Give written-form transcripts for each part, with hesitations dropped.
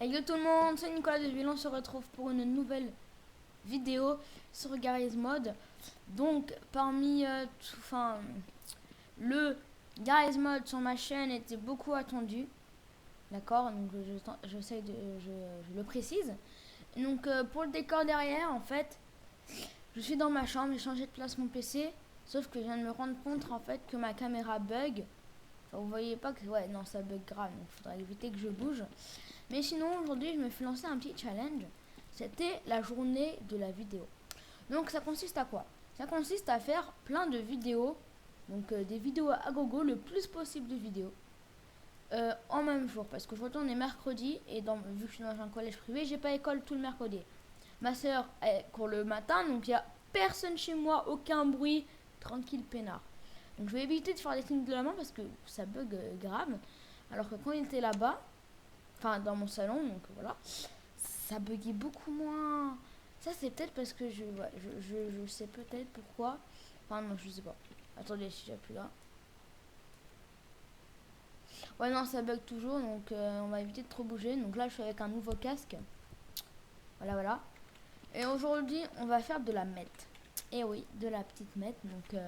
Hello tout le monde, c'est Nicolas de Ville, on se retrouve pour une nouvelle vidéo sur Garry's Mod. Donc parmi le Garry's Mod sur ma chaîne était beaucoup attendu. D'accord, donc je le précise. Donc pour le décor derrière, en fait, je suis dans ma chambre, j'ai changé de place mon PC. Sauf que je viens de me rendre compte en fait que ma caméra bug. Enfin, vous voyez pas que non, ça bug grave, donc il faudra éviter que je bouge. Mais sinon, aujourd'hui, je me suis lancé un petit challenge. C'était la journée de la vidéo. Donc, ça consiste à quoi? Ça consiste à faire plein de vidéos. Donc, des vidéos à gogo, le plus possible de vidéos. En même jour. Parce qu'aujourd'hui, on est mercredi. Et vu que je suis dans un collège privé, j'ai pas école tout le mercredi. Ma soeur court le matin. Donc, il n'y a personne chez moi, aucun bruit. Tranquille, peinard. Donc, je vais éviter de faire des signes de la main parce que ça bug grave. Alors que quand il était là-bas, enfin dans mon salon, donc voilà, ça buguait beaucoup moins. Ça c'est peut-être parce que je sais peut-être pourquoi. Enfin non, je sais pas. Attendez, si j'appuie là. Ouais non, ça bug toujours, donc on va éviter de trop bouger. Donc là je suis avec un nouveau casque. Voilà voilà. Et aujourd'hui on va faire de la meth. Et oui, de la petite meth. Donc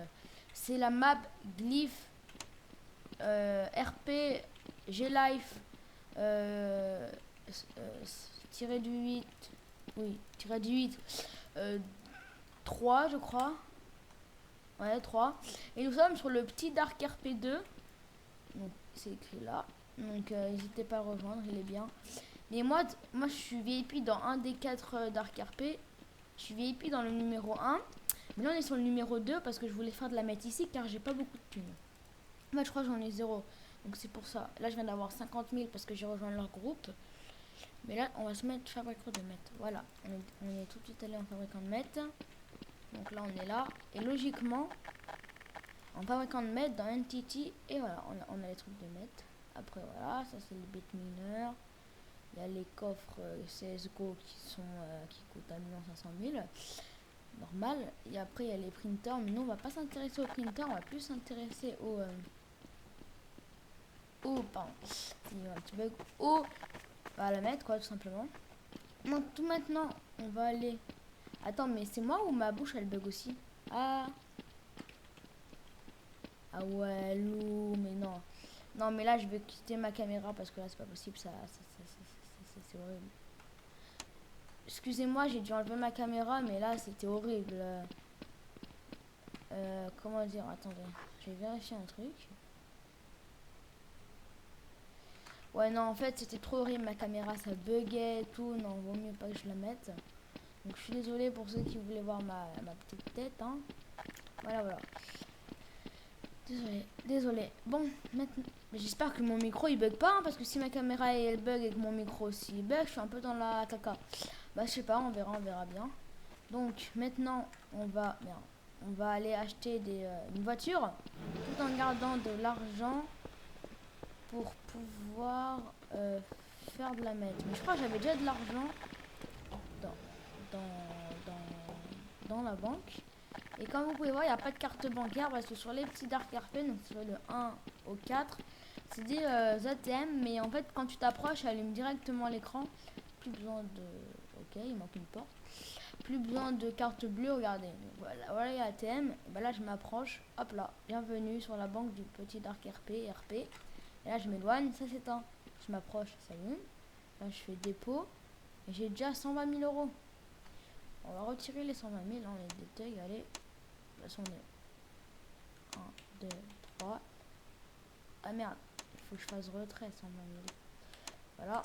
c'est la map Glyph RP G-Life tiré du 8. Oui, tiré du 8. 3 je crois. Ouais, 3. Et nous sommes sur le petit Dark RP2. Donc c'est écrit là. Donc n'hésitez pas à le rejoindre, il est bien. Mais moi je suis VIP dans un des 4 Dark RP. Je suis VIP dans le numéro 1. Mais là on est sur le numéro 2 parce que je voulais faire de la mettre ici car j'ai pas beaucoup de thunes. Moi je crois que j'en ai 0. Donc c'est pour ça. Là je viens d'avoir 50 000 parce que j'ai rejoint leur groupe. Mais là on va se mettre fabricant de mètres. Voilà. On est tout de suite allé en fabricant de mètres. Donc là on est là. Et logiquement, en fabricant de mètres dans Entity, et voilà, on a les trucs de mètres. Après voilà, ça c'est le bit mineur. Il y a les coffres CSGO qui coûtent 1 500 000. Normal. Et après il y a les printers. Mais nous on va pas s'intéresser aux printers, on va plus s'intéresser pardon. Il y a un petit bug. À la mettre quoi tout simplement. Donc tout maintenant, on va aller. Attends, mais c'est moi ou ma bouche elle bug aussi? Ah. Ah ouais, loup, mais non. Non, mais là, je vais quitter ma caméra parce que là, c'est pas possible, c'est horrible. Excusez-moi, j'ai dû enlever ma caméra, mais là, c'était horrible. Comment dire? Attendez, je vais vérifier un truc. Ouais, non, en fait, c'était trop horrible, ma caméra, ça buguait et tout. Non, vaut mieux pas que je la mette. Donc, je suis désolée pour ceux qui voulaient voir ma petite tête, hein. Voilà, voilà. Désolé. Bon, maintenant, j'espère que mon micro il bug pas, hein, parce que si ma caméra elle bug et que mon micro aussi il bug, je suis un peu dans la caca. Bah je sais pas, on verra bien. Donc maintenant on va aller acheter une voiture tout en gardant de l'argent pour pouvoir faire de la mettre. Mais je crois que j'avais déjà de l'argent dans, dans la banque. Et comme vous pouvez voir, il n'y a pas de carte bancaire parce que sur les petits Dark RP, donc sur le 1 au 4, c'est dit ATM, mais en fait, quand tu t'approches, elle allume directement l'écran. Plus besoin de. Ok, il manque une porte. Plus besoin de carte bleue, regardez. Donc, voilà, il y a ATM. Et ben là, je m'approche. Hop là, bienvenue sur la banque du petit Dark RP. Et là, je m'éloigne, ça s'éteint. Je m'approche, ça allume. Là, je fais dépôt. Et j'ai déjà 120 000 euros. On va retirer les 120 000, là, on les détaille, allez. De toute façon, on est 1, 2, 3. Ah merde, il faut que je fasse retrait 120 000. Voilà.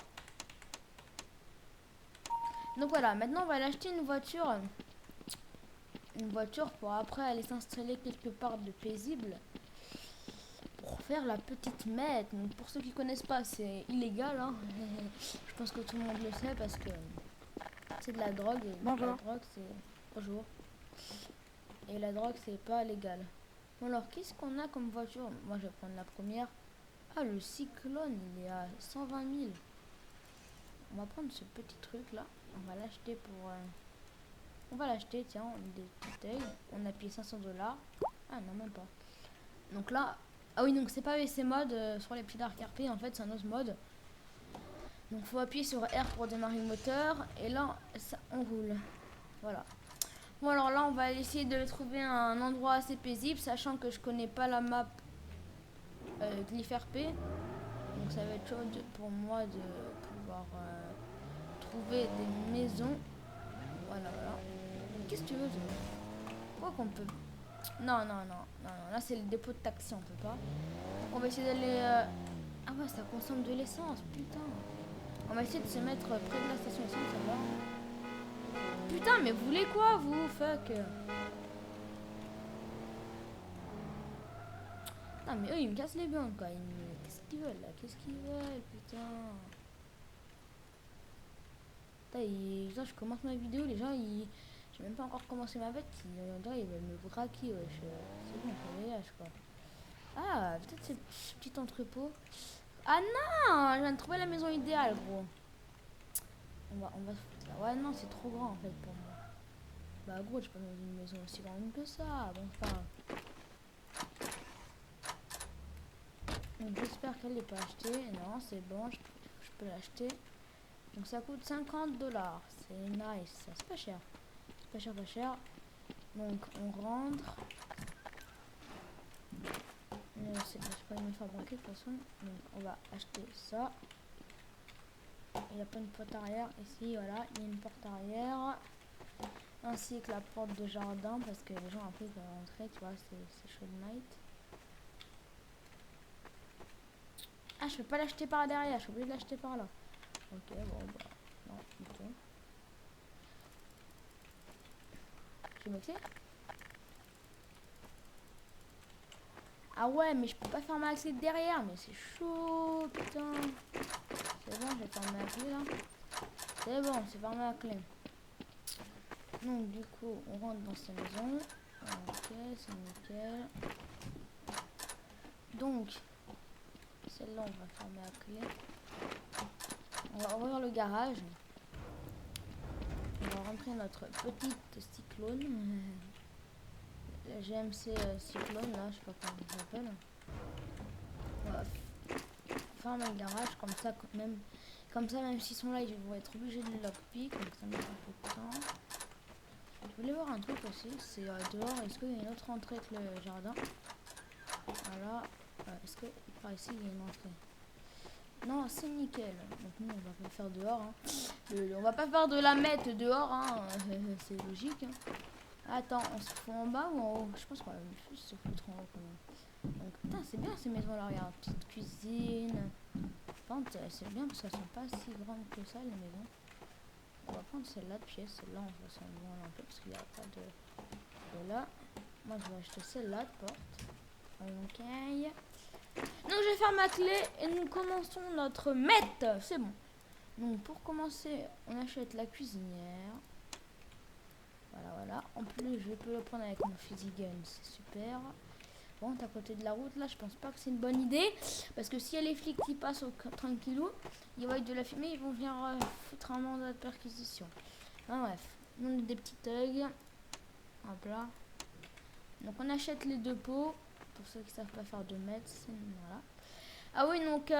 Donc voilà, maintenant on va aller acheter une voiture. Une voiture pour après aller s'installer quelque part de paisible. Pour faire la petite meth. Donc pour ceux qui connaissent pas, c'est illégal. Hein. Je pense que tout le monde le sait parce que c'est de la drogue. Et Bonjour. la drogue c'est. Bonjour. Et la drogue c'est pas légal. Bon alors qu'est-ce qu'on a comme voiture? Moi je vais prendre la première. Ah le cyclone il est à 120 000. On va prendre ce petit truc là. On va l'acheter pour. On va l'acheter, tiens, des bouteilles. On a payé 500 $. Ah non même pas. Donc là. Ah oui donc c'est pas VC mode sur les petits Dark RP en fait c'est un autre mode. Donc faut appuyer sur R pour démarrer le moteur. Et là, ça, on roule. Voilà. Bon alors là, on va essayer de trouver un endroit assez paisible, sachant que je connais pas la map GlyphRP. Donc ça va être chaud pour moi de pouvoir trouver des maisons. Voilà, voilà. Qu'est-ce que tu veux, quoi qu'on peut... Non, non, non, non, non. Là, c'est le dépôt de taxi, on peut pas. Donc on va essayer d'aller... Ah ouais, ça consomme de l'essence, putain. On va essayer de se mettre près de la station essence, ça va. Putain, mais vous voulez quoi, vous? Fuck. Non, mais eux, ils me cassent les burnes, quoi. Qu'est-ce qu'ils veulent, là? Qu'est-ce qu'ils veulent, putain? Putain, genre, je commence ma vidéo, les gens, ils... J'ai même pas encore commencé ma bête, ils veulent me braquer, wesh. C'est bon, ça voyage, quoi. Ah, peut-être ce petit entrepôt. Ah non, je viens de trouver la maison idéale, gros. On va se foutre là. Ouais, non, c'est trop grand, en fait, pour moi. Bah, gros, je peux dans une maison aussi grande que ça. Bon, enfin... Donc j'espère qu'elle n'est pas achetée. Non, c'est bon, je peux l'acheter. Donc ça coûte 50$. C'est nice. C'est pas cher. C'est pas cher, pas cher. Donc on rentre. Je sais pas, il me faire banquer de toute façon. Donc on va acheter ça. Il n'y a pas une porte arrière. Ici, voilà, il y a une porte arrière. Ainsi que la porte de jardin. Parce que les gens après ils peuvent rentrer, tu vois, c'est chaud de night. Ah, je peux pas l'acheter par derrière, je suis obligée de l'acheter par là. Ok, bon, bah, non, ok. J'ai mes clés. Ah ouais, mais je peux pas faire ma clé derrière, mais c'est chaud, putain. C'est bon, j'ai fermé la clé là. C'est bon, c'est fermé la clé. Donc, du coup, on rentre dans cette maison. Ok, c'est nickel. Donc, celle-là, on va fermer la clé. On va ouvrir le garage. On va rentrer notre petite cyclone. La GMC cyclone, là, je sais pas comment ça s'appelle. On va fermer le garage, comme ça, même s'ils sont là, ils vont être obligés de lockpick, donc ça met un peu de temps. Je voulais voir un truc aussi, c'est dehors, est-ce qu'il y a une autre entrée que le jardin? Voilà, est-ce que par ici il y a une entrée? Non, c'est nickel. Donc nous on va pas faire dehors. Hein. On va pas faire de la mettre dehors, hein. C'est logique. Hein. Attends, on se fout en bas ou en haut? Je pense qu'on va juste se foutre en haut quand même. Donc putain, c'est bien ces maisons là, regarde, petite cuisine. Enfin, c'est bien parce qu'elles sont pas si grandes que ça les maisons. On va prendre celle-là de pièce, celle-là on va s'en loin un peu parce qu'il n'y a pas de là. Moi je vais acheter celle-là de porte. Ok. Donc je vais faire ma clé et nous commençons notre mette. C'est bon. Donc pour commencer, on achète la cuisinière. Voilà, voilà. En plus, je peux le prendre avec mon fusil gun, c'est super. Bon, t'es à côté de la route, là, je pense pas que c'est une bonne idée. Parce que s'il y a les flics qui passent au tranquillou, ils voient de la fumée, ils vont venir foutre un mandat de perquisition. Enfin, bref, on a des petits thugs. Hop là. Donc on achète les deux pots. Pour ceux qui savent pas faire de mètres, voilà. Ah oui, donc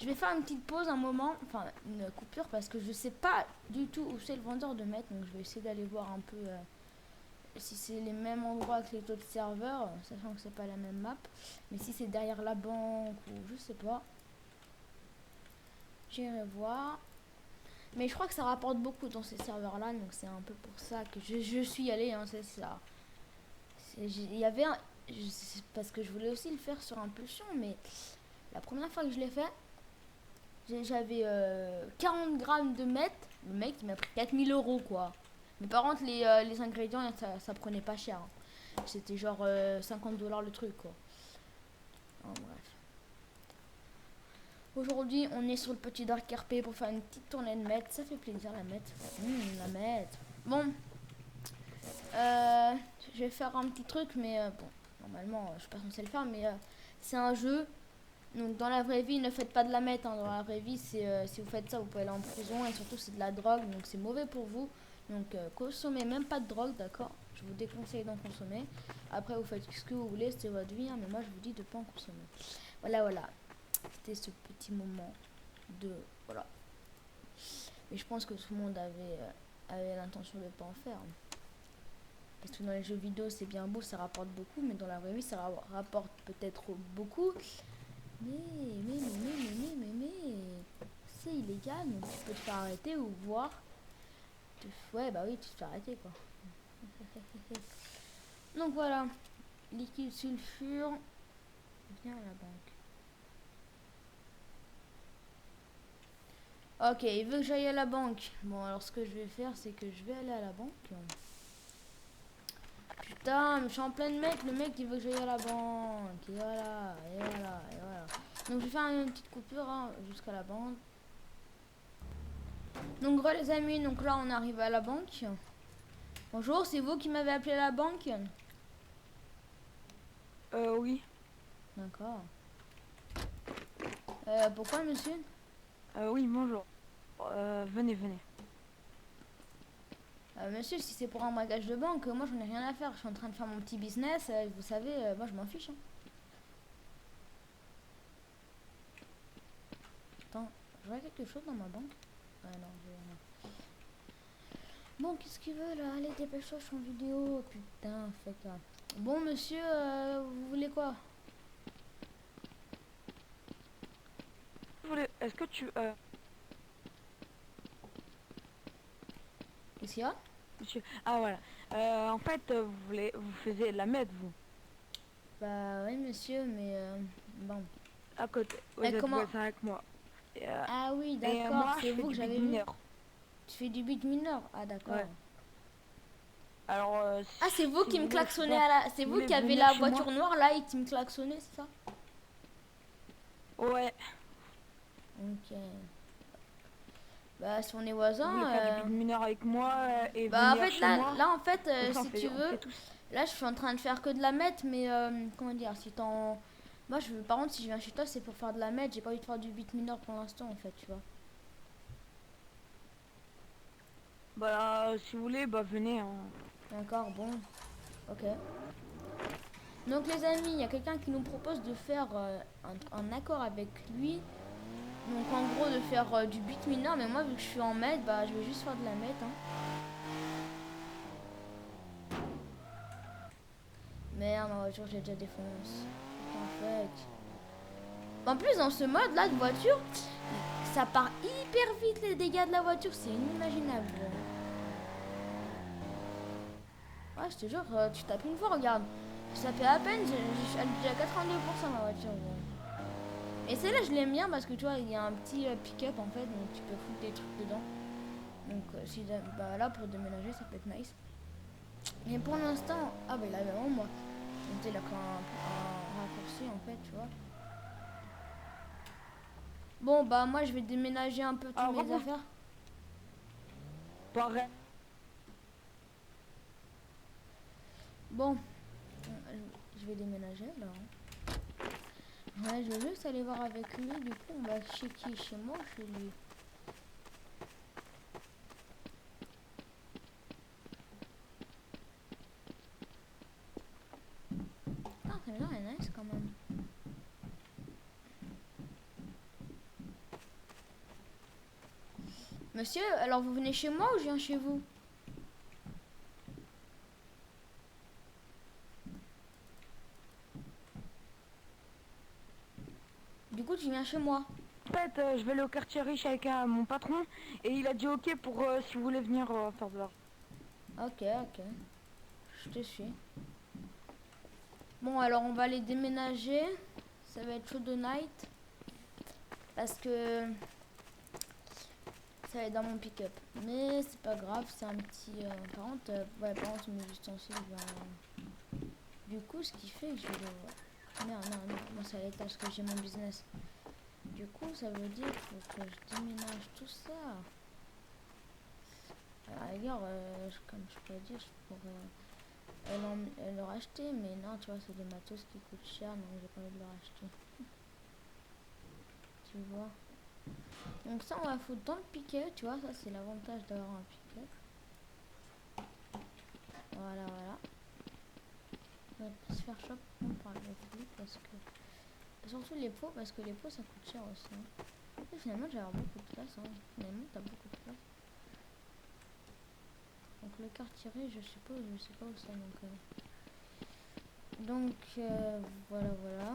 je vais faire une petite pause un moment, enfin une coupure parce que je sais pas du tout où c'est le vendeur de mètres. Donc je vais essayer d'aller voir un peu si c'est les mêmes endroits que les autres serveurs, sachant que c'est pas la même map. Mais si c'est derrière la banque ou je sais pas, j'irai voir. Mais je crois que ça rapporte beaucoup dans ces serveurs là, donc c'est un peu pour ça que je suis allée, hein, c'est ça. Il y avait parce que je voulais aussi le faire sur impulsion, mais la première fois que je l'ai fait, j'avais 40 grammes de mètres. Le mec il m'a pris 4000 € quoi. Mais par contre les ingrédients ça prenait pas cher. Hein. C'était genre 50$ le truc quoi. Oh, bref. Aujourd'hui on est sur le petit Dark RP pour faire une petite tournée de mètres. Ça fait plaisir la mettre. La mettre. Bon. Je vais faire un petit truc mais bon. Normalement je suis pas censée le faire mais c'est un jeu. Donc dans la vraie vie, ne faites pas de la meth. Hein. Dans la vraie vie, si vous faites ça, vous pouvez aller en prison. Et surtout, c'est de la drogue. Donc c'est mauvais pour vous. Donc consommez même pas de drogue, d'accord? Je vous déconseille d'en consommer. Après, vous faites ce que vous voulez, c'est votre vie. Hein, mais moi, je vous dis de ne pas en consommer. Voilà, voilà. C'était ce petit moment de... Voilà. Mais je pense que tout le monde avait l'intention de ne pas en faire. Parce que dans les jeux vidéo, c'est bien beau, ça rapporte beaucoup, mais dans la vraie vie, ça rapporte peut-être beaucoup. Mais, c'est illégal, donc tu peux te faire arrêter ou voir. Ouais, bah oui, tu te fais arrêter, quoi. Donc voilà, liquide sulfure, viens à la banque. Ok, il veut que j'aille à la banque. Bon, alors ce que je vais faire, c'est que je vais aller à la banque. Putain, mais je suis en pleine mec, le mec il veut que j'aille à la banque. Et voilà, et voilà, et voilà. Donc je vais faire une petite coupure hein, jusqu'à la banque. Donc les amis, donc là on arrive à la banque. Bonjour, c'est vous qui m'avez appelé à la banque? Oui. D'accord. Pourquoi monsieur? Oui, bonjour. Venez, venez. Monsieur, si c'est pour un braquage de banque, moi j'en ai rien à faire. Je suis en train de faire mon petit business. Vous savez, moi je m'en fiche. Hein. Attends, je vois quelque chose dans ma banque. Ah non, j'ai rien. Bon, qu'est-ce qu'il veut là? Allez, dépêche-toi, je suis en vidéo. Putain, fait là. Bon, monsieur, vous voulez quoi? Est-ce que tu... Qu'est-ce qu'il y a? monsieur... Ah, voilà. En fait, vous faisiez de la med, vous. Bah oui, monsieur, mais bon. À côté. Vous Mais êtes comment? voisin avec moi. Ah oui, Et d'accord, moi, je c'est fais vous que du big j'avais vu. mineur. Tu fais du beat mineur? Ah Ouais. d'accord. Alors, Ah, c'est vous si qui vous me voulez, je sais klaxonnez pas. à la... Si C'est vous vous voulez qui avez venir la chez moi. voiture noire là et qui me klaxonnez, c'est ça? Ouais. Ok. Bah si on est Vous voulez voisins... faire du big mineur avec moi et Bah en venir fait chez moi. là en fait Comme ça, si tu on veux, fait tous. là je suis en train de faire que de la meth mais comment dire si t'en... Moi je veux par contre si je viens chez toi c'est pour faire de la meth, j'ai pas envie de faire du beat mineur pour l'instant en fait tu vois. Bah, si vous voulez, bah, venez. Hein. D'accord bon, ok. Donc les amis, il y a quelqu'un qui nous propose de faire un accord avec lui. Donc en gros de faire du beat mineur mais moi vu que je suis en meth bah je vais juste faire de la meth hein. Merde ma voiture j'ai déjà défoncé. En fait. En plus dans ce mode là de voiture, ça part hyper vite les dégâts de la voiture, c'est inimaginable. Ouais, je te jure, tu tapes une fois, regarde. Ça fait à peine, elle est déjà à 82% ma voiture. Et celle-là, je l'aime bien parce que tu vois, il y a un petit pick-up en fait, donc tu peux foutre des trucs dedans. Donc, si, bah, là, pour déménager, ça peut être nice. Mais pour l'instant, ah bah il avait vraiment moi. Donc, il a un raccourci en fait, tu vois. Bon, bah, moi, je vais déménager un peu toutes mes affaires. Pareil. Bon, je vais déménager là. Ouais, je vais juste aller voir avec lui. Du coup, on va chez qui? Chez moi ou chez lui? Ah, celle-là est nice quand même. Monsieur, alors vous venez chez moi ou je viens chez vous? Du coup, tu viens chez moi. En fait, je vais aller au quartier riche avec mon patron et il a dit ok pour si vous voulez venir faire de l'argent. Ok, ok. Je te suis. Bon, alors on va aller déménager. Ça va être chaud de night. Parce que ça va être dans mon pick-up. Mais c'est pas grave, c'est un petit... par contre, ouais, par contre, mes ustensiles, du coup, ce qui fait que je vais le... Non, moi c'est à l'étage que j'ai mon business. Du coup, ça veut dire qu'il faut que je déménage tout ça. À la rigueur, comme je peux dire, je pourrais le racheter, mais non, tu vois, c'est des matos qui coûtent cher, donc j'ai pas envie de le racheter. Tu vois. Donc ça, on va foutre dans le pick-up, tu vois, ça c'est l'avantage d'avoir un pick-up. Voilà, voilà. On va se faire choper par les flics parce que... Surtout les pots, parce que les pots ça coûte cher aussi. Hein. Et finalement, j'ai avoir beaucoup de place. Hein. Finalement, t'as beaucoup de place. Donc le quartier riche, je suppose, je sais pas où c'est. Voilà, voilà.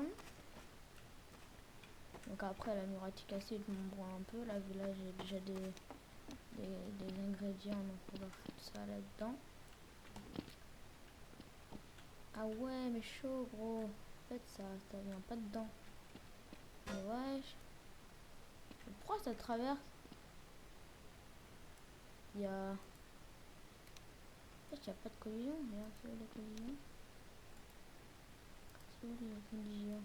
Donc après, la muraille cassée, je m'en branle un peu. Là, vu là, j'ai déjà des ingrédients, donc on va foutre ça là-dedans. Ah ouais, mais chaud, gros. En fait, ça vient pas dedans. Mais wesh. Pourquoi ça traverse? Il y a... En fait, il n'y a pas de collision. Regarde, c'est où la collision? C'est où la collision?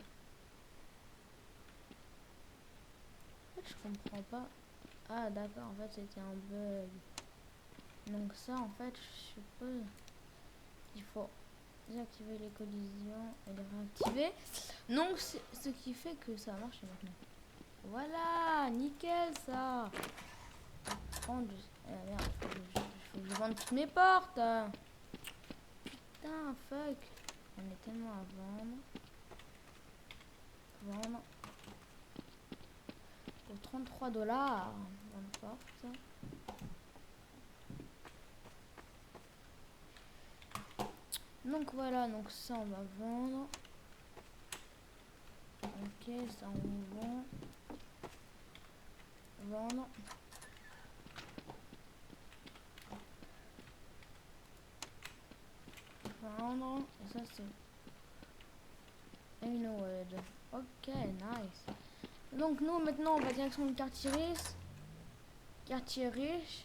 En fait, je comprends pas. Ah d'accord, en fait c'était un bug. Donc ça, en fait, je suppose il faut désactiver les collisions et les réactiver. Donc c'est ce qui fait que ça marche maintenant. Voilà, nickel ça. Merde, faut que je vende toutes mes portes. Putain, fuck. On est tellement à vendre. Vendre. Pour 33 $. Vendre porte. Donc voilà, donc ça on va vendre. Ok, ça on vend. Vendre. Vendre. Et ça c'est une word. Ok, nice. Donc nous maintenant on va direction le quartier riche. Quartier riche.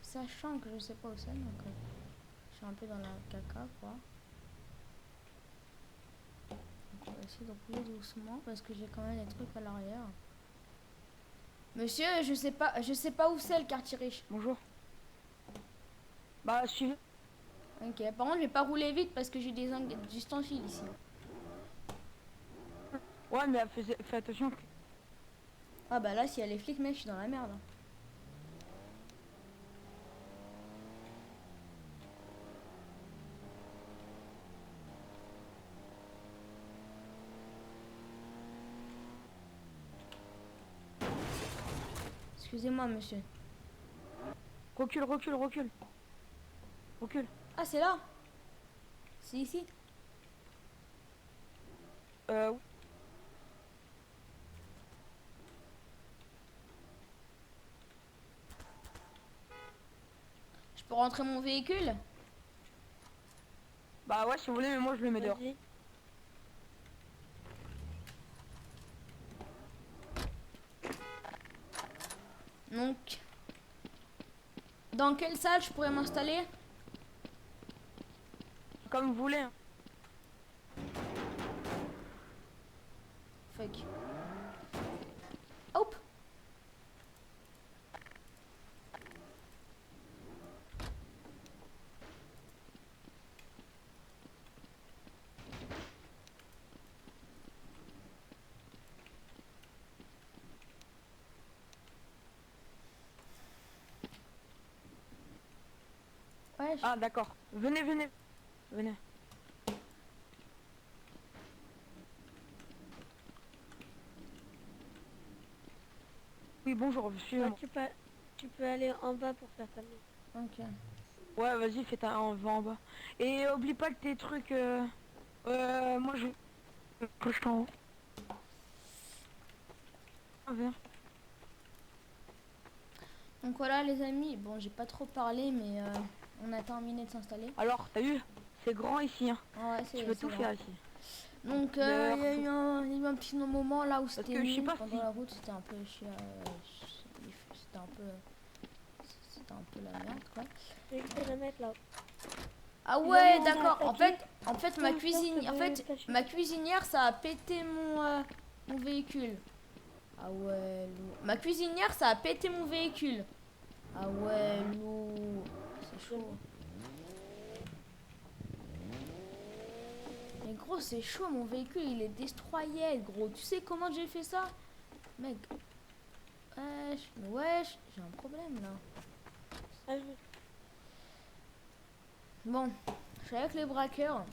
Sachant que je sais pas où c'est, donc je suis un peu dans la caca quoi. On va essayer de rouler doucement parce que j'ai quand même des trucs à l'arrière. Monsieur, je sais pas où c'est le quartier riche. Bonjour. Bah, suivez. Ok, par contre, je vais pas rouler vite parce que j'ai des ustensiles ici. Ouais, mais fais attention. Ah bah là, s'il y a les flics, mec, je suis dans la merde. Excusez-moi, monsieur. Recule, recule, recule. Recule. Ah, c'est là? C'est ici? Oui. Je peux rentrer mon véhicule? Bah ouais, si vous voulez, mais moi je le mets dehors. Donc, dans quelle salle je pourrais m'installer? Comme vous voulez. Hein. Fuck. Hop. Ouais. Ah d'accord. Venez, venez. Venez. Oui, bonjour, suivez-moi. Tu peux aller en bas pour faire ta main. Ok. Ouais, vas-y, fais ta va en bas. Et oublie pas que tes trucs... moi je... Je en haut. Viens. Donc voilà, les amis. Bon, j'ai pas trop parlé, mais on a terminé de s'installer. Alors, t'as vu? C'est grand ici, hein. Ah ouais, Tu peux tout faire ici. Donc il y a eu un petit moment là où Parce c'était que je sais nul pas pendant si... la route, c'était un peu c'était un peu la merde quoi. Je vais la mettre là. Ah ouais, on a d'accord. attaqué. En fait ma cuisinière ça a pété mon véhicule. Ah ouais, lourd. Ma cuisinière ça a pété mon véhicule. Ah ouais, lourd. C'est chaud. Mais gros, c'est chaud, mon véhicule, il est destroyé, gros. Tu sais comment j'ai fait ça? Mec. Wesh, j'ai un problème, là. Ah, Bon, je suis avec les braqueurs.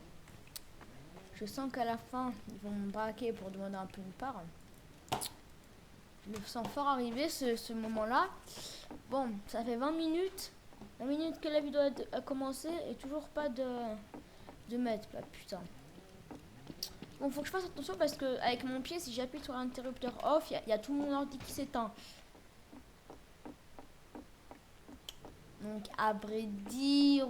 Je sens qu'à la fin, ils vont me braquer pour demander un peu une part. Je le sens fort arriver ce moment-là. Bon, ça fait 20 minutes. 20 minutes que la vidéo a commencé et toujours pas de mettre. Bah putain. Bon, faut que je fasse attention parce que avec mon pied, si j'appuie sur l'interrupteur off, il y a tout mon ordi qui s'éteint. Donc, à vrai dire,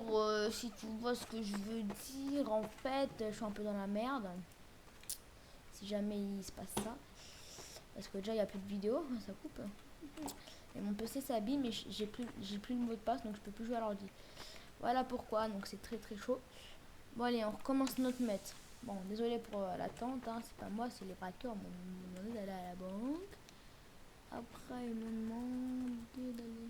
si tu vois ce que je veux dire, en fait, je suis un peu dans la merde. Si jamais il se passe ça. Parce que déjà, il n'y a plus de vidéo, ça coupe. Et mon PC s'abîme et j'ai plus le mot de passe, donc je peux plus jouer à l'ordi. Voilà pourquoi, donc c'est très très chaud. Bon, allez, on recommence notre maître. Bon, désolé pour l'attente, hein, c'est pas moi, c'est les braqueurs. Ils m'ont demandé d'aller à la banque. Après, ils m'ont demandé d'aller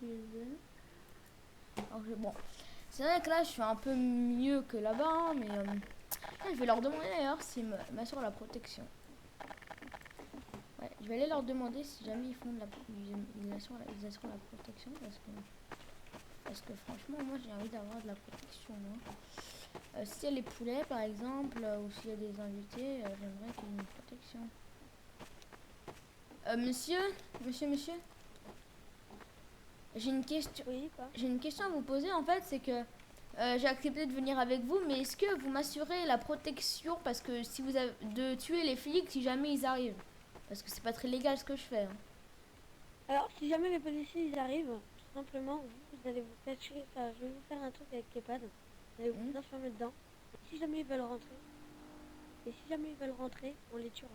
chez eux. Alors, bon, c'est vrai que là, je suis un peu mieux que là-bas, hein, mais je vais leur demander d'ailleurs s'ils m'assurent la protection. Ouais, je vais aller leur demander si jamais ils font de ils assurent la protection parce que franchement, moi j'ai envie d'avoir de la protection. S'il y a les poulets par exemple, ou s'il y a des invités, j'aimerais qu'il y ait une protection. Monsieur, j'ai une question. Oui, quoi. J'ai une question à vous poser en fait, c'est que j'ai accepté de venir avec vous, mais est-ce que vous m'assurez la protection parce que si vous avez de tuer les flics si jamais ils arrivent, parce que c'est pas très légal ce que je fais. Hein. Alors, si jamais les policiers ils arrivent, tout simplement, vous allez vous cacher. Enfin, je vais vous faire un truc avec Kepad. Vous allez vous enfermer dedans. Et si jamais ils veulent rentrer, on les tuera.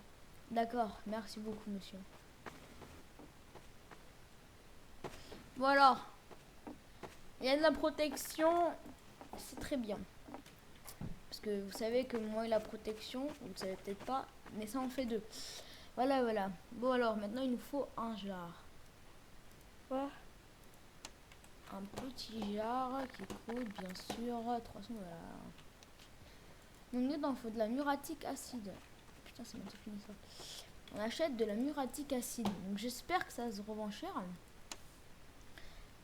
D'accord, merci beaucoup, monsieur. Bon alors, il y a de la protection, c'est très bien. Parce que vous savez que moi et la protection, vous ne savez peut-être pas, mais ça en fait deux. Voilà. Bon alors, maintenant il nous faut un jar. Quoi? Un petit jar qui coûte bien sûr 300 $. Donc dedans, il faut de la muratique acide. Putain, c'est bientôt fini ça. On achète de la muratique acide. Donc j'espère que ça se revend cher.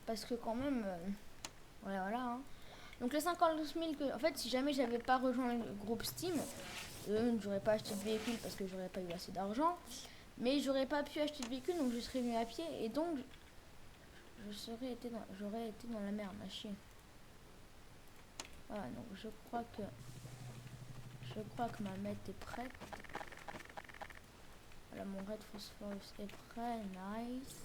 Parce que quand même... voilà. Hein. Donc les 50 000 que... En fait, si jamais j'avais pas rejoint le groupe Steam, j'aurais pas acheté de véhicule parce que j'aurais pas eu assez d'argent. Mais j'aurais pas pu acheter de véhicule, donc je serais venu à pied. Et donc, j'aurais été dans la merde, à chier. Voilà, donc je crois que ma mette est prête. Voilà, mon red phosphorus est prêt, nice.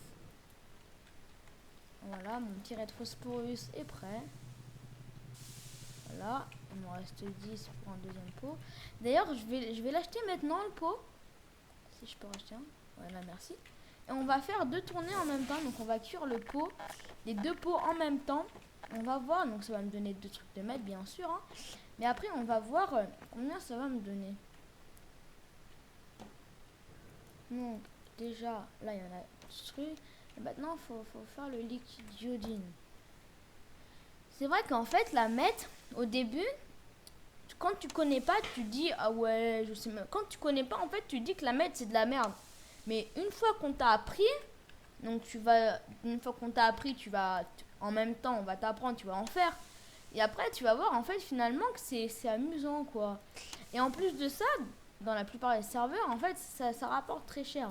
Voilà, mon petit red phosphorus est prêt. Voilà, il me reste 10 pour un deuxième pot. D'ailleurs, je vais l'acheter maintenant, le pot. Si je peux racheter un. Voilà, merci. Et on va faire 2 tournées en même temps. Donc, on va cuire le pot. Les 2 pots en même temps. On va voir. Donc, ça va me donner 2 trucs de mètre, bien sûr. Hein. Mais après, on va voir combien ça va me donner. Donc, déjà, là, il y en a ce truc. Et maintenant, il faut faire le liquide iodine. C'est vrai qu'en fait, la mettre, au début, quand tu connais pas, tu dis, ah ouais, je sais même. Quand tu connais pas, en fait, tu dis que la mettre, c'est de la merde. Mais une fois qu'on t'a appris, donc une fois qu'on t'a appris, en même temps, on va t'apprendre, tu vas en faire. Et après, tu vas voir, en fait, finalement, que c'est amusant, quoi. Et en plus de ça, dans la plupart des serveurs, en fait, ça rapporte très cher.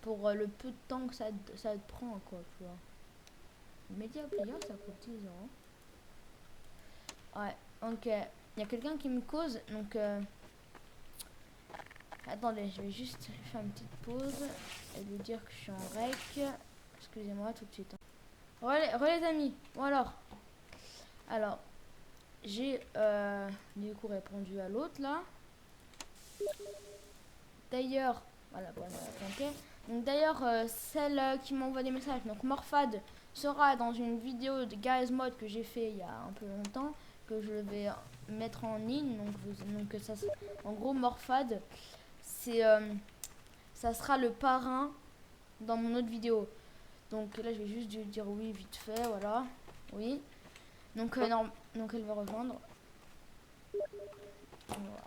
Pour le peu de temps que ça te prend, quoi, tu vois. Media Player, ça coûte 10 €. Ouais, ok. Il y a quelqu'un qui me cause, donc... Attendez, je vais juste faire une petite pause et lui dire que je suis en rec. Excusez-moi tout de suite. Les amis, bon alors j'ai du coup répondu à l'autre là. D'ailleurs, voilà, bon, ok. Donc d'ailleurs, celle qui m'envoie des messages, donc Morphad, sera dans une vidéo de Guys Mod que j'ai fait il y a un peu longtemps, que je vais mettre en ligne. Donc ça, en gros, Morphad, ça sera le parrain dans mon autre vidéo. Donc là, je vais juste dire oui vite fait, voilà. Oui. Donc, donc elle va rejoindre.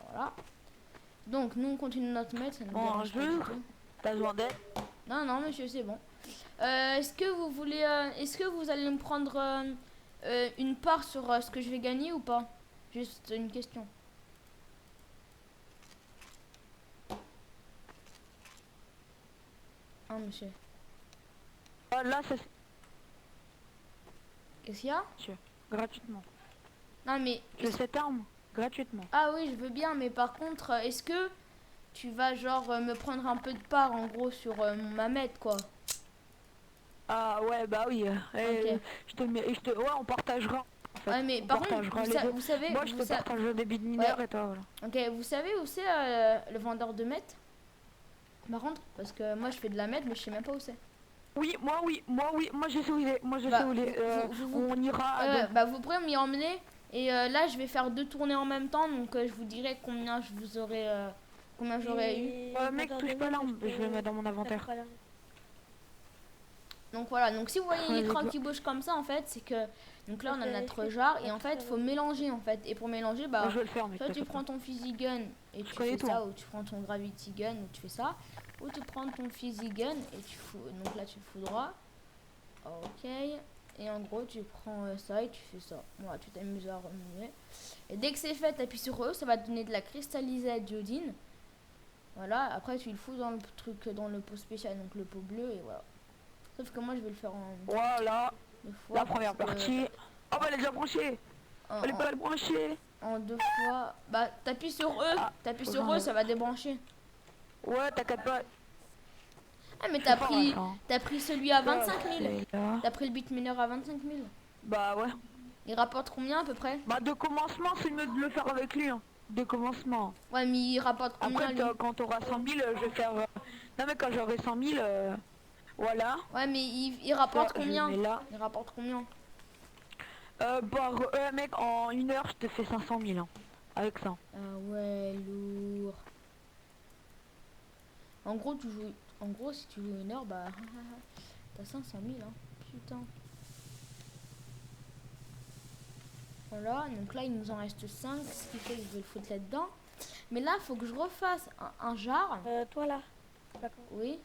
Voilà. Donc nous on continue notre maître. En jeu, t'as besoin d'aide? Non monsieur, c'est bon. Est-ce que vous allez me prendre une part sur ce que je vais gagner ou pas? Juste une question. hein, monsieur. Là, ça c'est Qu'est-ce qu'il y a? gratuitement. Non, mais... Tu veux cette arme? Gratuitement. Ah oui, je veux bien, mais par contre, est-ce que tu vas, genre, me prendre un peu de part, en gros, sur ma mette, quoi? Ah ouais, bah oui. Ok. Ouais, on partagera. En fait. Ouais, mais On par contre, partagera les deux. vous savez... Moi, je vous te sa- partagerai des billes de mineurs et toi, voilà. Ok, vous savez où c'est le vendeur de meth? Par contre, parce que moi, je fais de la meth, mais je sais même pas où c'est. Oui, moi je sais où il est. Moi je Bah, sais où il est. On ira à deux. Bah, vous pourrez m'y emmener. Et là, je vais faire 2 tournées en même temps, donc je vous dirai combien je vous aurais... combien j'aurais eu. Mec, touche pas l'arme, je vais le mettre dans mon inventaire. Donc voilà, donc si vous voyez Ouais, l'écran j'ai qui bouge comme ça en fait, c'est que donc là on a Ok, notre c'est- jar et en fait faut mélanger en fait. Et pour mélanger, bah Je vais le faire, mec. soit tu t'inquiète prends pas. ton fizzy gun et tu connais fais tout, ça, hein. ou tu prends ton gravity gun ou tu fais ça, ou tu prends ton fizzy gun et tu fous, donc là tu le fous droit. Ok. Et en gros tu prends ça et tu fais ça. Voilà, tu t'amuses à remuer. Et dès que c'est fait, t'appuies sur eux, ça va te donner de la cristallisée d'iodine. Voilà, après tu le fous dans le truc, dans le pot spécial, donc le pot bleu et voilà. Sauf que moi je vais le faire en Voilà, 2 fois. la première parce que partie. Oh bah elle est déjà branchée. Elle est pas mal branchée. en 2 fois. Bah t'appuies sur eux, Ah, t'appuies faut sur eux, j'enlève. ça va débrancher. Ouais, t'inquiète pas. Ah mais Je suis fort, hein. t'as pris celui à 25 000. C'est là. T'as pris le bit mineur à 25 000. Bah ouais. Il rapporte combien à peu près? Bah de commencement, c'est mieux de le faire avec lui. Hein. De commencement. Ouais mais il rapporte combien Après, lui? quand t'auras 100 000, je vais faire... Non mais quand j'aurai 100 000, voilà. Ouais mais il rapporte Ça, je combien? mets là. Il rapporte combien? Mec, en 1 heure, je te fais 500 000. Hein, avec ça. Ah ouais, lourd. En gros tu joues... En gros si tu joues 1 heure, bah... T'as 500 000 hein. Putain. Voilà, donc là il nous en reste 5, ce qui fait que je vais le foutre là-dedans. Mais là, faut que je refasse un jar. Toi là. D'accord. Oui.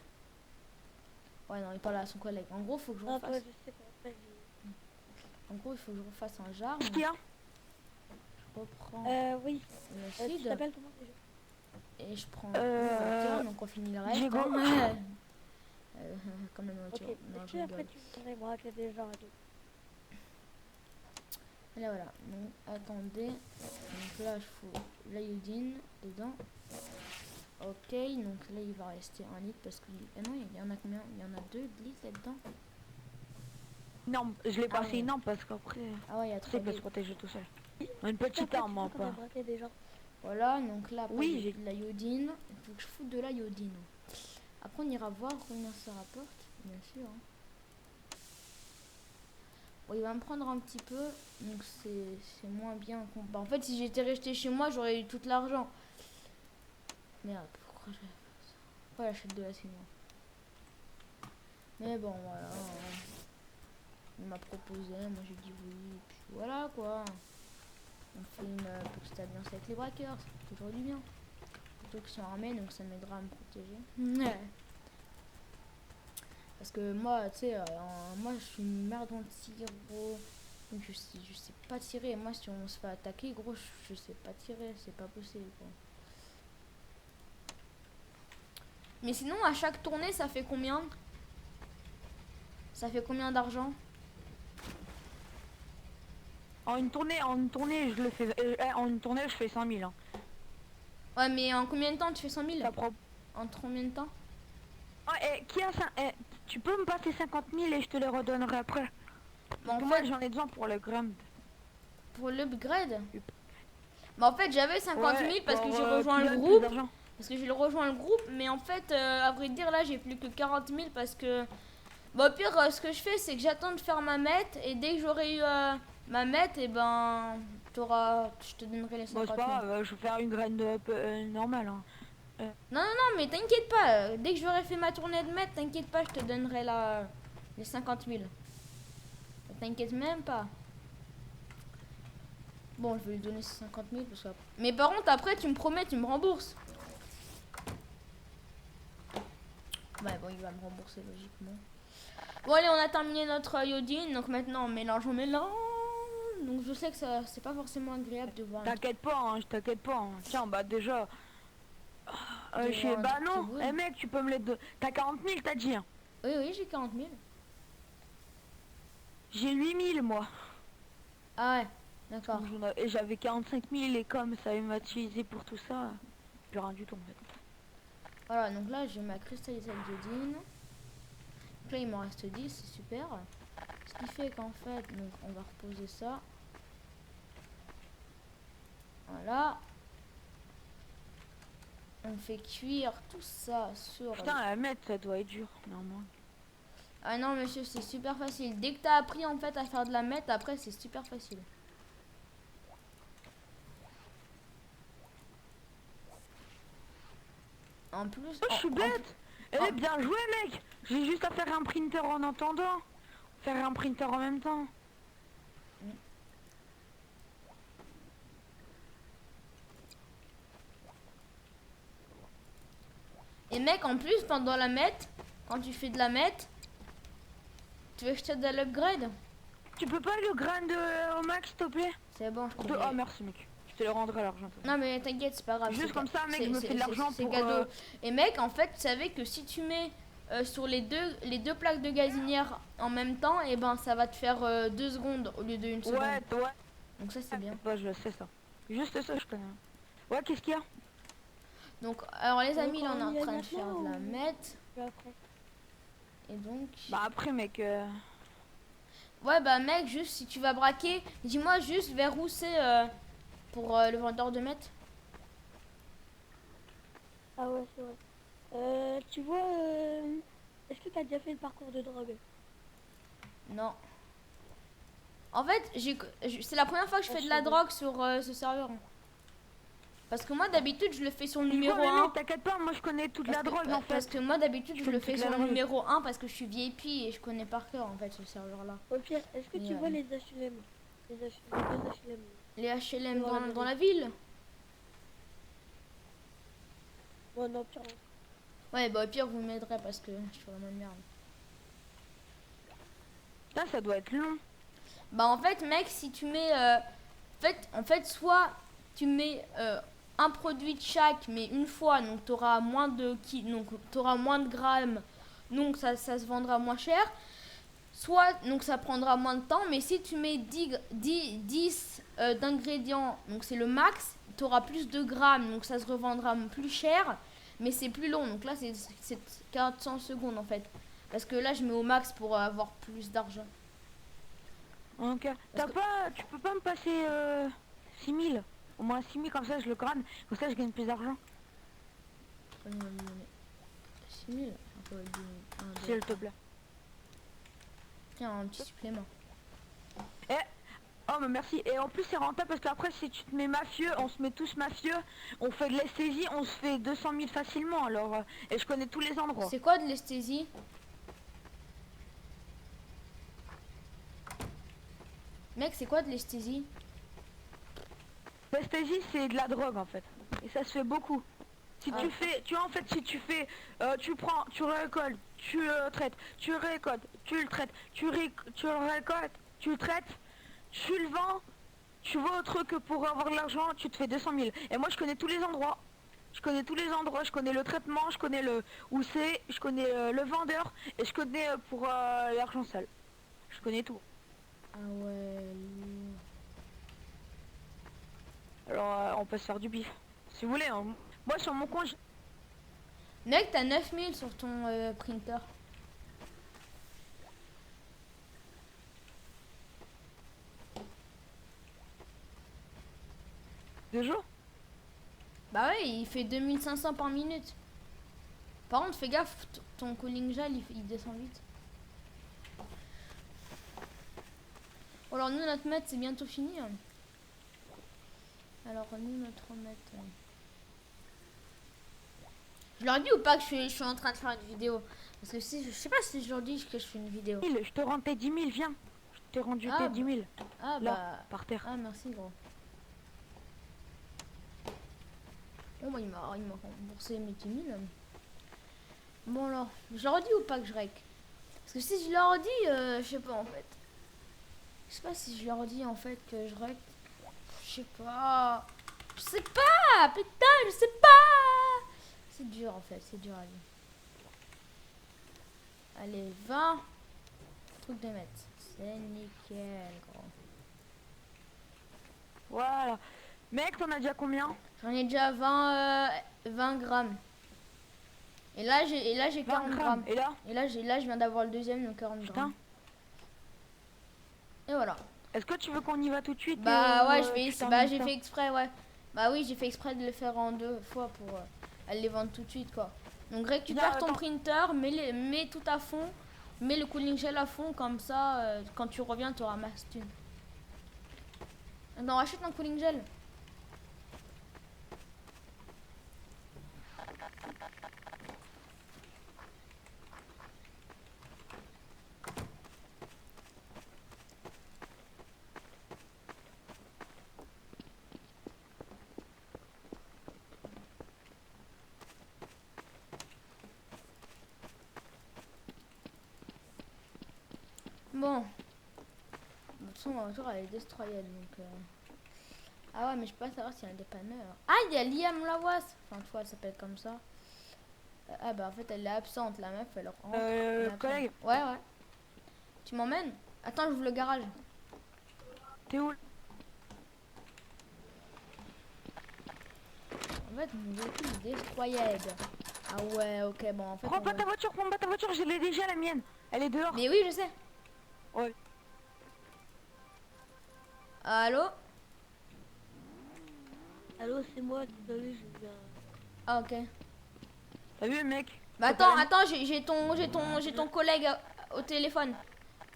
Ouais, non, il parle à son collègue. En gros, faut que je Ah, toi, refasse. je sais pas. En gros, il faut que je refasse un jar. Qu'est-ce qu'il y a? Je reprends Oui. Tu l'acide t'appelles comment déjà? et je prends le facteur, donc on finit le reste. Diego. Hein. Comme la Ok. nourriture. Non, Est-ce je que après rigole. tu voudrais braquer des gens et tout? Et là, voilà. Donc, attendez. Donc là, je fous l'iodine dedans. Ok, donc là, il va rester 1 litre parce que... Ah non, il y en a combien? Il y en a 2 litres là-dedans. Non, je l'ai Ah passé ouais. non parce qu'après, Ah ouais, il y a tu 3 sais, il peut se litres. protéger tout seul. Une petite Après, arme, hein, tu peux pas. braquer des gens. Voilà, donc là, après, Oui, j'ai de l'iodine. Il faut que je foute de l'iodine. Après, on ira voir combien ça rapporte, bien sûr. Hein. Bon, il va me prendre un petit peu, donc c'est moins bien. Bah, en fait, si j'étais resté chez moi, j'aurais eu tout l'argent. Merde, pourquoi je vais faire ça? Pourquoi j'achète de la moi? Mais bon, voilà. Il m'a proposé, moi j'ai dit oui, et puis voilà quoi. On fait une petite alliance avec les braqueurs, ça fait toujours du bien. Surtout qu'ils sont armés, donc ça m'aidera à me protéger. Ouais. Parce que moi, tu sais, moi je suis une merde en tir, gros. Donc je sais pas tirer. Moi, si on se fait attaquer, gros, je sais pas tirer, c'est pas possible, quoi. Mais sinon, à chaque tournée, ça fait combien? Ça fait combien d'argent? En une tournée, je le fais. En une tournée, je fais 100 000. Hein. Ouais, mais en combien de temps tu fais 100 000? Ça prend. En combien de temps? Qui a ça? Tu peux me passer 50 000 et je te les redonnerai après. Bon, en Moi, fait, j'en ai besoin pour le grind. pour l'upgrade. Bah en fait j'avais 50 000 parce que pour, j'ai rejoint qu'il le donne plus groupe. d'argent. Parce que j'ai rejoint le groupe, mais en fait, à vrai dire, là, j'ai plus que 40 000 parce que... Bon, au pire, ce que je fais, c'est que j'attends de faire ma mette, et dès que j'aurai eu ma mette, et ben, je te donnerai les Bon, 50 c'est 000. pas grave, je vais faire une grind normale. Hein. Non, mais t'inquiète pas, dès que j'aurai fait ma tournée de mette, t'inquiète pas, je te donnerai les 50 000. T'inquiète même pas. Bon, je vais lui donner ces 50 000 parce que... Mais par contre, après, tu me promets, tu me rembourses. Ouais, bon, il va me rembourser logiquement. Bon, allez, on a terminé notre iodine. Donc maintenant, on mélange. Donc je sais que ça, c'est pas forcément agréable de voir. T'inquiète pas, hein, je t'inquiète pas. Hein. Tiens, bah déjà... Dis-moi un Bah truc qui non, bouge. mec, tu peux me les deux. T'as 40 000, t'as dit. Hein. Oui, oui, j'ai 40 000. J'ai 8 000 moi. Ah ouais, d'accord. Et j'avais 45 000 et comme ça m'a utilisé pour tout ça, plus rien du tout en fait. Voilà, donc là, j'ai ma cristallisation d'iodine. Donc là, il m'en reste 10, c'est super. Ce qui fait qu'en fait, donc, on va reposer ça. Voilà. On fait cuire tout ça sur... Putain, à mettre, ça doit être dur, normalement. Ah non, monsieur, c'est super facile. Dès que t'as appris, en fait, à faire de la mette, après, c'est super facile. En plus... Oh, je suis bête. Bien joué, mec. J'ai juste à faire un printer en attendant. Faire un printer en même temps. Et mec, en plus, pendant la mette, quand tu fais de la mette, tu veux que je te donne l'upgrade? Tu peux pas le grind au max, s'il te plaît? C'est bon, je te Oh, merci, mec. Je te le rendrai l'argent. Non mais t'inquiète, c'est pas grave. Juste comme ça, mec, c'est- je me fais de l'argent c'est pour... cadeau. Et mec, en fait, tu savais que si tu mets sur les deux plaques de gazinière en même temps, et ben ça va te faire 2 secondes au lieu de 1 seconde. Ouais. Donc ça c'est bien. Ouais, je sais ça. Juste ça, je connais. Ouais, qu'est-ce qu'il y a? Donc alors les Donc, amis, là on on y est en va train de faire maintenant, de la ou- mette. Puis après. Et donc... Bah après, mec... Ouais bah mec, juste si tu vas braquer, dis-moi juste vers où c'est pour le vendeur de mette. Ah ouais, c'est vrai. Tu vois, est-ce que t'as déjà fait le parcours de drogue? Non. En fait, c'est la première fois que je fais de la drogue sur ce serveur. Parce que moi d'habitude je le fais sur le numéro 1. T'inquiète pas, moi je connais toute la drogue en fait. Parce que moi d'habitude je le fais toute sur la le drogue. numéro 1 parce que je suis VIP et je connais par cœur en fait ce serveur là. Au pire, est-ce que Mais, tu vois les HLM? Les HLM. Les HLM Dans la dans ville. la ville. Bon, non, pire. Ouais bah au pire vous m'aiderez parce que je suis vraiment de merde. Putain, ça doit être long. Bah en fait mec si tu mets en fait soit tu mets un produit de chaque mais une fois donc t'auras moins de moins de grammes donc ça se vendra moins cher. Soit donc ça prendra moins de temps mais si tu mets 10 d'ingrédients donc c'est le max, tu auras plus de grammes donc ça se revendra plus cher mais c'est plus long donc là c'est 400 secondes en fait parce que là je mets au max pour avoir plus d'argent. Ok. Tu peux pas me passer 6 000? Au moins 6 000 comme ça je le crâne. Comme ça je gagne plus d'argent. 6 000. S'il te plaît. Tiens, un petit supplément. Oh mais merci. Et en plus c'est rentable parce qu'après si tu te mets mafieux, on se met tous mafieux, on fait de l'esthésie, on se fait 200 000 facilement alors. Et je connais tous les endroits. C'est quoi de l'esthésie? Mec, c'est quoi de l'esthésie? L'esthésie c'est de la drogue en fait. Et ça se fait beaucoup. Si Ah. tu fais, si tu fais, tu prends, tu récoltes, tu le traites, tu récoltes, tu le traites, tu le récoltes, tu le traites, tu le vends, tu vas au truc pour avoir de l'argent, tu te fais 200 000. Et moi je connais tous les endroits. Je connais tous les endroits, je connais le traitement, je connais le où c'est, je connais le vendeur et je connais pour l'argent sale. Je connais tout. Ah ouais. Alors on peut se faire du bif. Si vous voulez, hein. Moi sur mon compte, Mec, t'as 9000 sur ton printer. de jours. Bah ouais, il fait 2500 par minute. Par contre, fais gaffe, ton cooling gel, il descend vite. Bon, alors nous, notre mètre, c'est bientôt fini. Hein. Alors nous, notre mètre... Je leur dis ou pas que je suis en train de faire une vidéo? Parce que si, je sais pas si je leur dis que je fais une vidéo. Je te rends tes 10 000, viens. Je t'ai rendu tes 10 000. Ah Là, bah... par terre. Ah merci gros. Bon bah il m'a remboursé mes 10 000. Bon alors, je leur dis ou pas que je rec? Parce que si je leur dis, je sais pas en fait. Je sais pas si je leur dis en fait que je rec. Je sais pas. Je sais pas, putain, je sais pas. C'est dur en fait, c'est dur à vivre. Allez, 20 trucs de mètres. C'est nickel, gros. Voilà. Mec, t'en as déjà combien? J'en ai déjà 20 grammes. Et là, j'ai 20 40 grammes. Et là? Et là, je viens d'avoir le deuxième, donc 40 Putain. grammes. Et voilà. Est-ce que tu veux qu'on y va tout de suite? Bah ou, ouais, tu j'ai termines ça fait exprès, ouais. Bah oui, j'ai fait exprès de le faire en 2 fois pour aller les vendre tout de suite, quoi. Donc récupère Là, ton attends. printer, mets tout à fond, mets le cooling gel à fond, comme ça, quand tu reviens, tu ramasses thune. Non, achète un cooling gel. Bon. De toute façon, ma voiture, elle est destroyée, donc... Ah ouais, mais je peux pas savoir s'il y a un dépanneur. Ah, il y a Liam Lawas. Enfin, tu vois, elle s'appelle comme ça. Ah bah en fait, elle est absente, la meuf, elle rentre. Elle est absente. Collègue, Ouais, ouais. Tu m'emmènes? Attends, j'ouvre le garage. t'es où? En fait, mon véhicule est destroyed. Ah ouais, ok, bon, en fait... Prends pas ta voiture, je l'ai déjà la mienne. Elle est dehors. Mais oui, je sais. Ouais. Allô? Allô, c'est moi, désolé, je viens. Ah, ok. T'as vu, mec? Bah C'est pas attends, j'ai ton collègue au téléphone.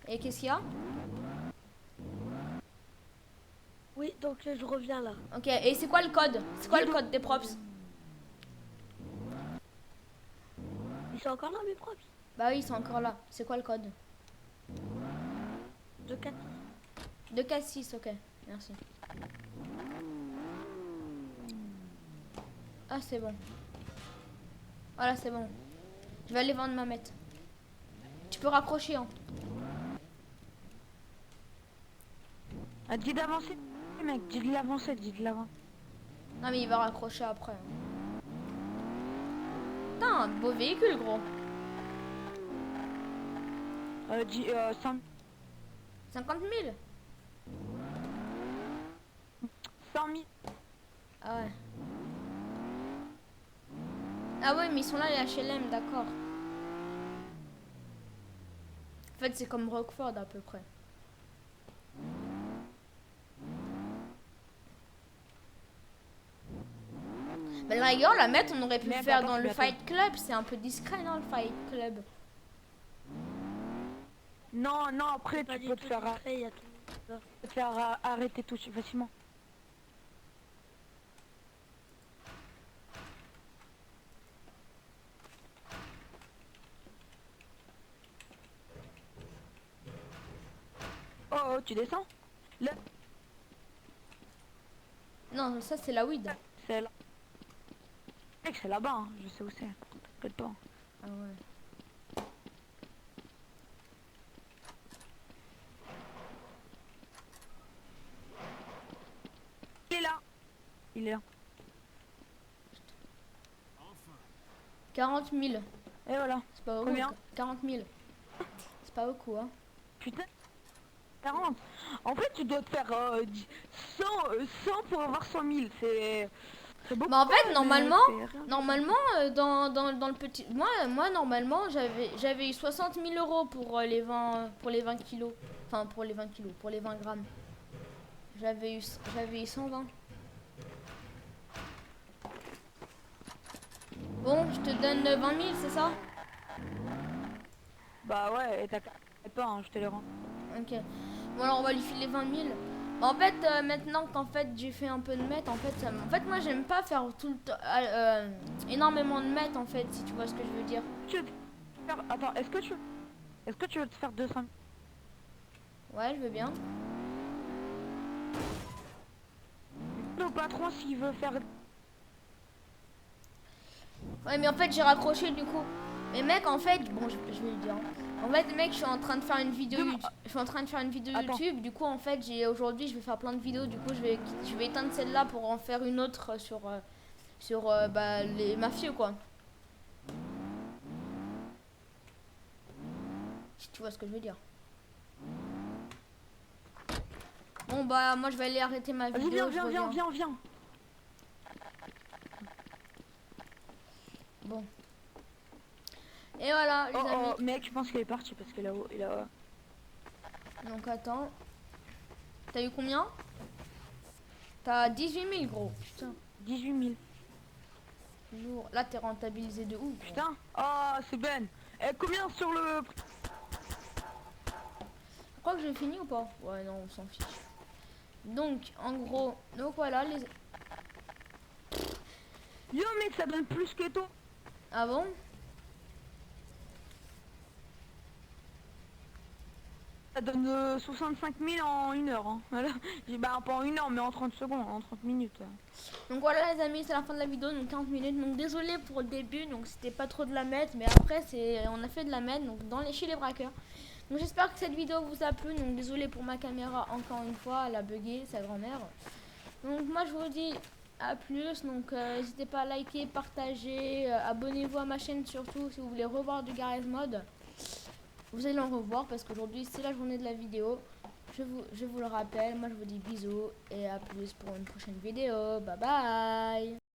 Et qu'est-ce qu'il y a? Oui, donc je reviens là. Ok, et c'est quoi le code? C'est quoi le code des props? Ils sont encore là, mes props? Bah oui, ils sont encore là. C'est quoi le code? 2-4. 246, ok. Merci. Ah, c'est bon. Voilà, c'est bon. Je vais aller vendre ma mette. Tu peux raccrocher, hein. Ah, dis d'avancer, mec, dis de l'avancer, dis de l'avant. Non, mais il va raccrocher après. Putain, un beau véhicule, gros. Dis 100 50 000? 000. Ah ouais. Ah ouais, mais ils sont là, les HLM, d'accord. En fait, c'est comme Rockford, à peu près. Mais la rigueur, la mettre, on aurait pu le Mais faire attends, dans le attends. Fight Club. C'est un peu discret, non, le Fight Club? Non, après Pas tu du peux tout te faire, discret, il y a tout le monde. arrêter tout facilement. Oh, tu descends? Là, Non, ça, c'est la weed. c'est là. Mec, c'est là-bas, hein, je sais où c'est. T'inquiète pas. Ah ouais. Il est là. Il est là. 40 000. Et voilà. C'est pas beaucoup. Combien? 40 000. C'est pas beaucoup, hein. Putain. 40. En fait, tu dois te faire 100 pour avoir 100 000. C'est beaucoup. Bah en fait, mais normalement, c'est rien. dans le petit... Moi normalement, j'avais eu 60 000 euros pour les 20 kilos. Enfin, pour les 20 kilos, pour les 20 grammes. J'avais eu 120. Bon, je te donne 20 000, c'est ça? Bah ouais, et t'inquiète pas, hein, je te les rends. Ok. Bon alors on va lui filer 20 000. Bah, en fait, maintenant qu'en fait j'ai fait un peu de mètres, en fait, moi j'aime pas faire tout le temps énormément de mètres en fait, si tu vois ce que je veux dire. Tu veux te faire... Attends, est-ce que tu veux te faire 200 Ouais, je veux bien. Le patron s'il veut faire... Ouais, mais en fait j'ai raccroché du coup. Mais mec, en fait, bon, je vais lui dire. En fait, mec, je suis en train de faire une vidéo. Je suis en train de faire une vidéo Attends. YouTube. Du coup, en fait, aujourd'hui, je vais faire plein de vidéos. Du coup, je vais éteindre celle-là pour en faire une autre sur bah, les mafieux, quoi. Si tu vois ce que je veux dire. Bon bah moi je vais aller arrêter ma Vas-y, vidéo. viens. Bon. Et voilà les amis. Oh, mec, je pense qu'il est parti parce que là-haut, il a... Donc attends. T'as eu combien? T'as 18 000 gros. Putain. 18 000. Lourd. Là t'es rentabilisé de ouf. Gros. Putain. Oh, c'est Ben. Et combien sur le... Je crois que j'ai fini ou pas? Ouais non on s'en fiche. Donc en gros. Donc voilà les... Yo, mec, ça donne plus que toi. Ah bon? Ça donne 65 000 en 1 heure. Hein. Voilà. Bah, pas en 1 heure, mais en 30 secondes, en 30 minutes. Donc voilà les amis, c'est la fin de la vidéo, donc 40 minutes. Donc désolé pour le début, donc c'était pas trop de la mettre, mais après on a fait de la mettre donc chez les braqueurs. Donc j'espère que cette vidéo vous a plu. Donc désolé pour ma caméra encore une fois, elle a bugué, sa grand-mère. Donc moi je vous dis à plus. Donc n'hésitez pas à liker, partager, abonnez-vous à ma chaîne surtout si vous voulez revoir du Garage Mode. Vous allez en revoir parce qu'aujourd'hui c'est la journée de la vidéo. Je vous le rappelle, moi je vous dis bisous et à plus pour une prochaine vidéo. Bye bye.